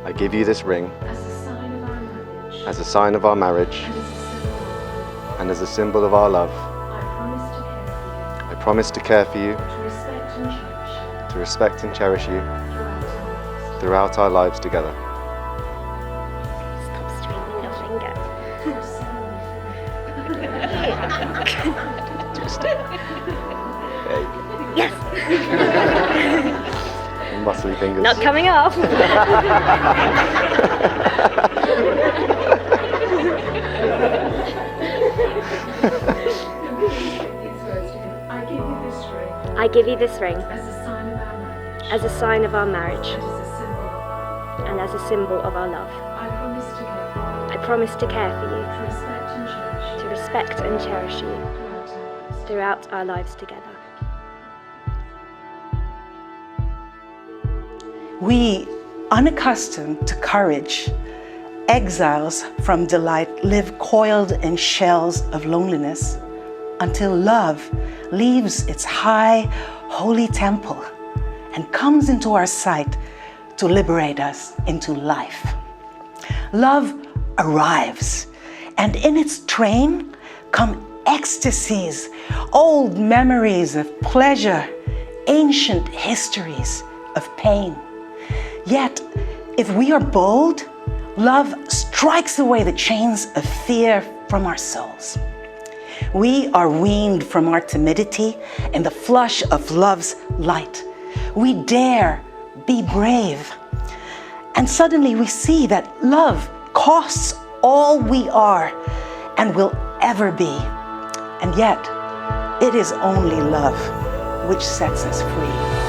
I give you this ring as a sign of our marriage, and as a symbol of our love. I promise to care for you, I promise to care for you, to respect and cherish you throughout our lives together. Stop straightening your finger. Hey, Yes! muscly fingers. Not coming off. I give you this ring as a sign of our marriage, and as a symbol of our love. I promise to care for you, To respect and cherish you throughout our lives together. We, unaccustomed to courage, exiles from delight, live coiled in shells of loneliness until love leaves its high, holy temple and comes into our sight to liberate us into life. Love arrives, and in its train come ecstasies, old memories of pleasure, ancient histories of pain. Yet, if we are bold, love strikes away the chains of fear from our souls. We are weaned from our timidity in the flush of love's light. We dare be brave. And suddenly we see that love costs all we are and will ever be. And yet, it is only love which sets us free.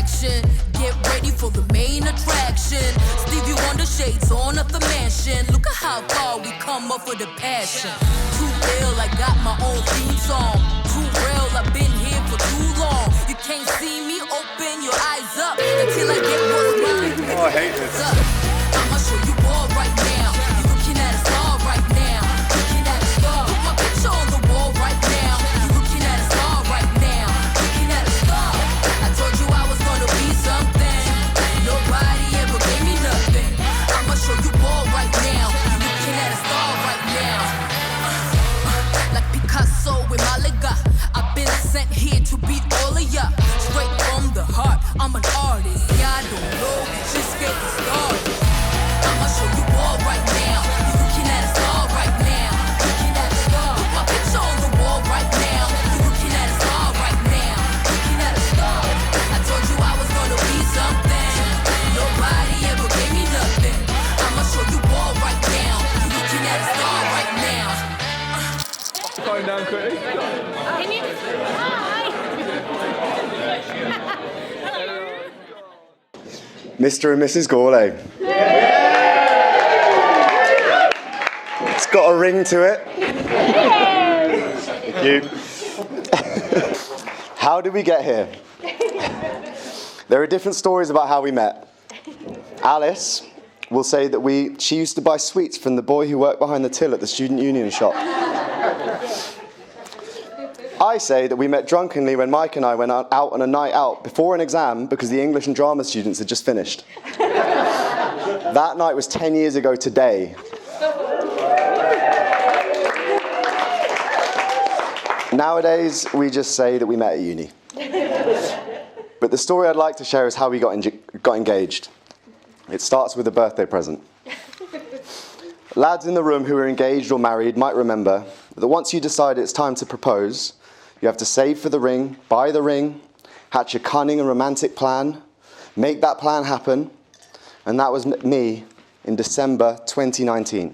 action. Get ready for the main attraction. Stevie Wonder shades on at the mansion. Look at how far we come up with the passion. Too real, I got my own theme song. Too real, I've been here for too long. You can't see me, open your eyes up until I get what's mine. Oh, I hate this. I'ma show you all right now. You're looking at a star right now. Looking at a star. Put my picture on the wall right now. You're looking at a star right now. Looking at a star. I told you I was gonna be something. Nobody ever gave me nothing. I'ma show you all right now. You're looking at a star right now. Like Picasso with Malaga. I've been sent here to beat all of ya. Straight from the heart, I'm an artist. Yeah, I don't know, just get started. I'ma show you all right now. You're looking at a star right now. Looking at a star. Put my picture on the wall right now. You're looking at a star right now. Looking at a star. I told you I was gonna be something. Nobody ever gave me nothing. I'ma show you all right now. You're looking at a star right now. Going down quickly. Can you? Hi. Mr. and Mrs. Gourlay. It's got a ring to it. Thank you. How did we get here? There are different stories about how we met. Alice will say that she used to buy sweets from the boy who worked behind the till at the student union shop. I say that we met drunkenly when Mike and I went out on a night out before an exam because the English and drama students had just finished. That night was 10 years ago today. Nowadays, we just say that we met at uni. But the story I'd like to share is how we got engaged. It starts with a birthday present. Lads in the room who are engaged or married might remember that once you decide it's time to propose, you have to save for the ring, buy the ring, hatch a cunning and romantic plan, make that plan happen, and that was me in December 2019.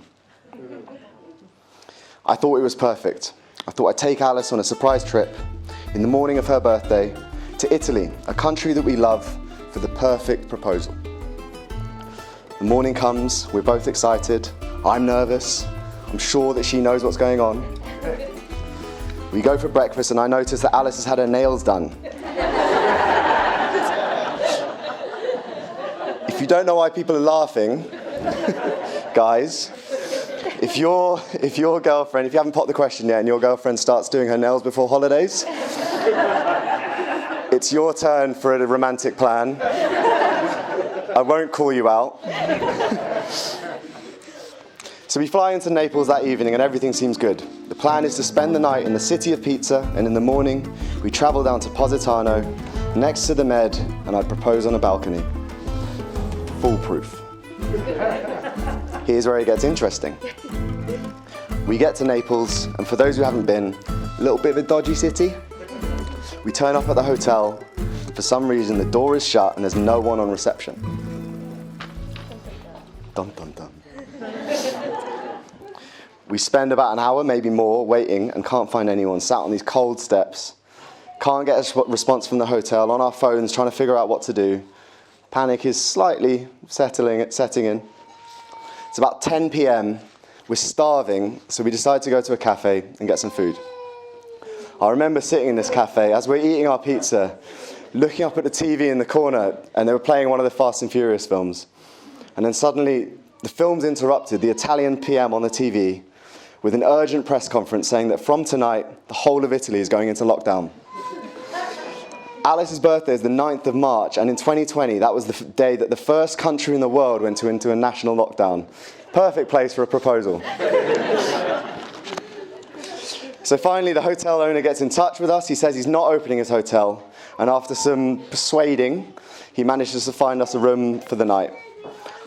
I thought it was perfect. I thought I'd take Alice on a surprise trip in the morning of her birthday to Italy, a country that we love, for the perfect proposal. The morning comes, we're both excited, I'm nervous, I'm sure that she knows what's going on. We go for breakfast and I notice that Alice has had her nails done. If you don't know why people are laughing, guys, if your girlfriend, if you haven't popped the question yet and your girlfriend starts doing her nails before holidays, it's your turn for a romantic plan. I won't call you out. So we fly into Naples that evening and everything seems good. The plan is to spend the night in the city of pizza, and in the morning we travel down to Positano, next to the Med, and I'd propose on a balcony. Foolproof. Here's where it gets interesting. We get to Naples, and for those who haven't been, a little bit of a dodgy city. We turn up at the hotel. For some reason, the door is shut and there's no one on reception. Dun, dun, dun. We spend about an hour, maybe more, waiting and can't find anyone, sat on these cold steps. Can't get a response from the hotel, on our phones trying to figure out what to do. Panic is slightly setting in. It's about 10 p.m. We're starving, so we decide to go to a cafe and get some food. I remember sitting in this cafe as we're eating our pizza, looking up at the TV in the corner, and they were playing one of the Fast and Furious films. And then suddenly, the film's interrupted, the Italian PM on the TV, with an urgent press conference saying that from tonight, the whole of Italy is going into lockdown. Alice's birthday is the 9th of March, and in 2020, that was the day that the first country in the world went into a national lockdown. Perfect place for a proposal. So finally, the hotel owner gets in touch with us. He says he's not opening his hotel, and after some persuading, he manages to find us a room for the night.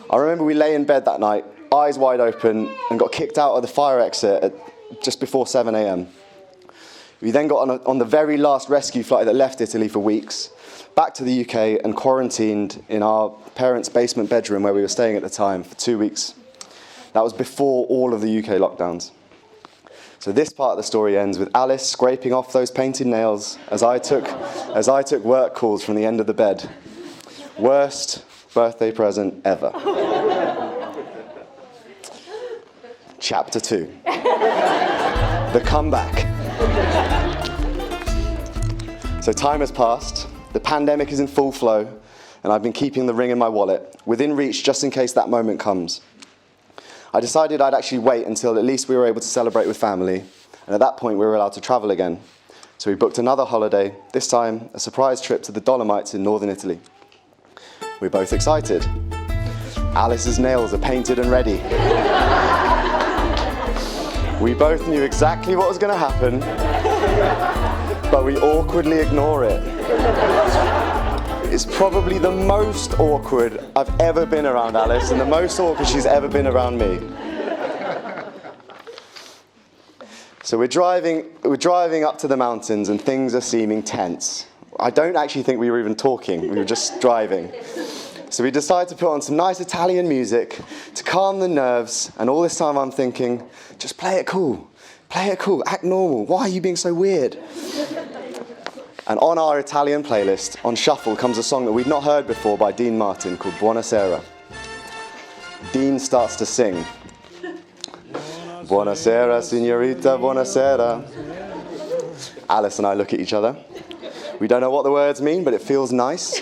I remember we lay in bed that night, eyes wide open, and got kicked out of the fire exit at just before 7 a.m. We then got on the very last rescue flight that left Italy for weeks, back to the UK and quarantined in our parents' basement bedroom where we were staying at the time for 2 weeks. That was before all of the UK lockdowns. So this part of the story ends with Alice scraping off those painted nails as I took work calls from the end of the bed. Worst birthday present ever. Chapter 2. The comeback. So time has passed, the pandemic is in full flow, and I've been keeping the ring in my wallet, within reach just in case that moment comes. I decided I'd actually wait until at least we were able to celebrate with family, and at that point we were allowed to travel again. So we booked another holiday, this time a surprise trip to the Dolomites in northern Italy. We're both excited. Alice's nails are painted and ready. We both knew exactly what was going to happen, but we awkwardly ignore it. It's probably the most awkward I've ever been around Alice, and the most awkward she's ever been around me. So we're driving up to the mountains, and things are seeming tense. I don't actually think we were even talking, we were just driving. So we decided to put on some nice Italian music to calm the nerves, and all this time I'm thinking, just play it cool, act normal, why are you being so weird? And on our Italian playlist, on shuffle, comes a song that we'd not heard before by Dean Martin called Buonasera. Dean starts to sing. Buonasera, signorita, buonasera. Alice and I look at each other. We don't know what the words mean, but it feels nice.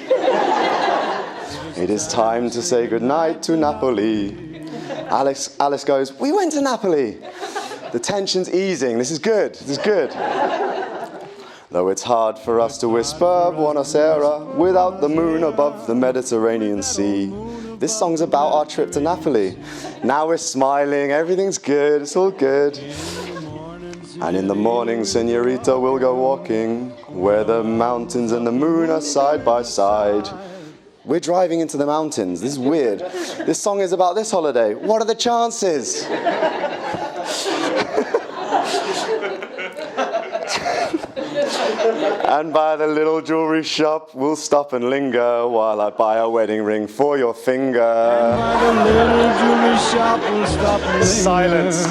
It is time to say goodnight to Napoli. Alice goes, we went to Napoli. The tension's easing, this is good. Though it's hard for us to whisper buonasera without the moon above the Mediterranean Sea. This song's about our trip to Napoli. Now we're smiling, everything's good, it's all good. And in the morning, senorita, we'll go walking where the mountains and the moon are side by side. We're driving into the mountains, this is weird. This song is about this holiday. What are the chances? And by the little jewelry shop, we'll stop and linger while I buy a wedding ring for your finger. And by the little jewelry shop, we'll stop and linger. Silence.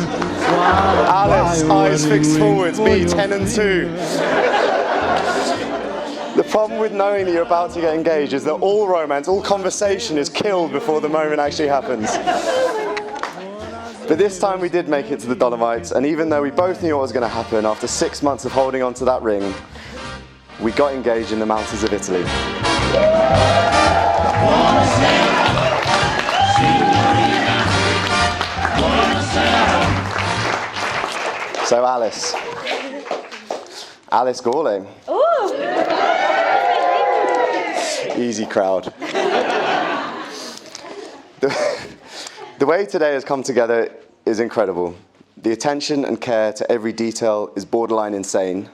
Alice, eyes fixed forwards, me 10 and 2. The problem with knowing that you're about to get engaged is that all romance, all conversation is killed before the moment actually happens. But this time we did make it to the Dolomites, and even though we both knew what was going to happen, after 6 months of holding on to that ring, we got engaged in the mountains of Italy. So Alice Gourlay. Easy crowd. The way today has come together is incredible. The attention and care to every detail is borderline insane,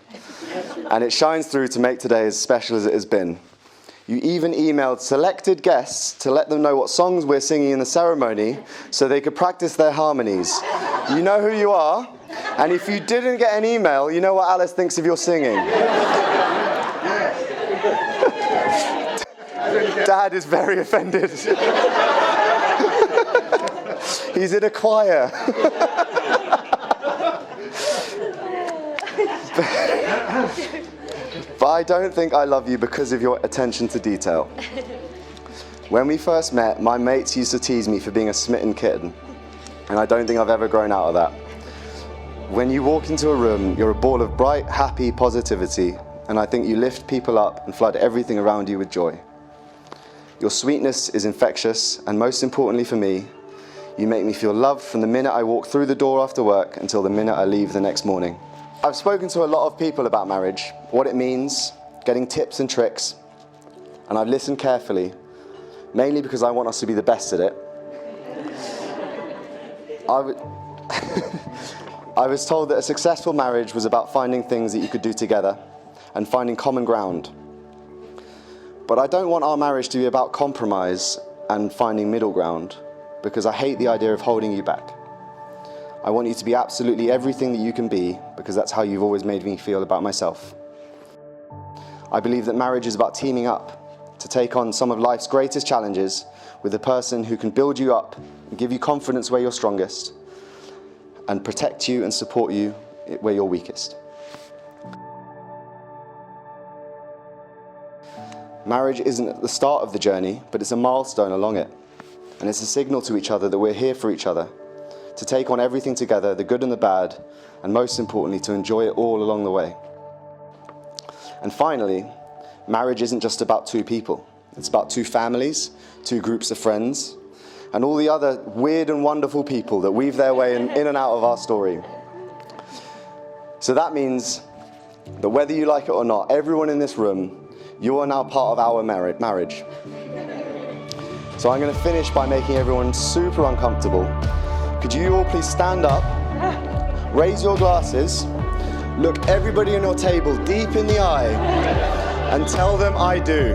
and it shines through to make today as special as it has been. You even emailed selected guests to let them know what songs we're singing in the ceremony so they could practice their harmonies. You know who you are, and if you didn't get an email, you know what Alice thinks of your singing. Dad is very offended. He's in a choir. But I don't think I love you because of your attention to detail. When we first met, my mates used to tease me for being a smitten kitten, and I don't think I've ever grown out of that. When you walk into a room, you're a ball of bright, happy positivity, and I think you lift people up and flood everything around you with joy. Your sweetness is infectious, and most importantly for me, you make me feel loved from the minute I walk through the door after work until the minute I leave the next morning. I've spoken to a lot of people about marriage, what it means, getting tips and tricks, and I've listened carefully, mainly because I want us to be the best at it. I was told that a successful marriage was about finding things that you could do together and finding common ground. But I don't want our marriage to be about compromise and finding middle ground, because I hate the idea of holding you back. I want you to be absolutely everything that you can be, because that's how you've always made me feel about myself. I believe that marriage is about teaming up to take on some of life's greatest challenges with a person who can build you up and give you confidence where you're strongest and protect you and support you where you're weakest. Marriage isn't at the start of the journey, but it's a milestone along it. And it's a signal to each other that we're here for each other, to take on everything together, the good and the bad, and most importantly, to enjoy it all along the way. And finally, marriage isn't just about two people. It's about two families, two groups of friends, and all the other weird and wonderful people that weave their way in and out of our story. So that means that whether you like it or not, everyone in this room, you are now part of our marriage. So I'm going to finish by making everyone super uncomfortable. Could you all please stand up, raise your glasses, look everybody on your table deep in the eye, and tell them I do.